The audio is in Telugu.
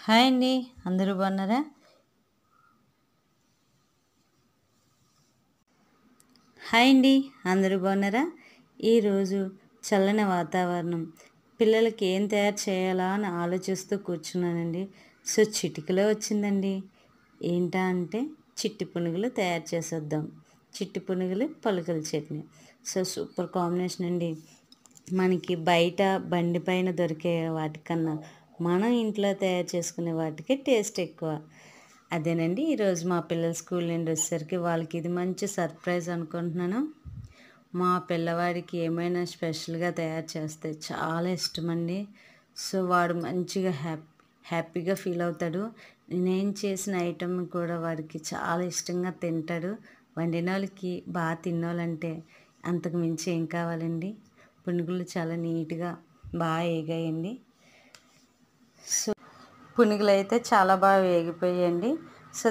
హాయ్ అండి. అందరూ బాగున్నారా? హాయ్ అండి. అందరూ బాగున్నారా? ఈరోజు చల్లని వాతావరణం, పిల్లలకి ఏం తయారు చేయాలా అని ఆలోచిస్తూ కూర్చున్నానండి. సో చిటికలో వచ్చిందండి. ఏంటా అంటే చిట్టి పునుగులు తయారు చేసేద్దాం. చిట్టి పునుగులు పలుకుల చట్నీ. సో సూపర్ కాంబినేషన్ అండి. మనకి బయట బండి పైన దొరికే వాటికన్నా మనం ఇంట్లో తయారు చేసుకునే వాటికి టేస్ట్ ఎక్కువ. అదేనండి ఈరోజు మా పిల్లల స్కూల్ నుండి వచ్చేసరికి వాళ్ళకి ఇది మంచి సర్ప్రైజ్ అనుకుంటున్నాను. మా పిల్లవాడికి ఏమైనా స్పెషల్గా తయారు చేస్తే చాలా ఇష్టమండి. సో వాడు మంచిగా హ్యాపీగా ఫీల్ అవుతాడు. నేను చేసిన ఐటమ్ కూడా వాడికి చాలా ఇష్టంగా తింటాడు. వండిన వాళ్ళకి బాగా తిన్నోళ్ళంటే అంతకు మించి ఏం కావాలండి. పునుగులు చాలా నీట్గా బాగా వేగాయండి. సో పునుగులు అయితే చాలా బాగా వేగిపోయాయండి. సో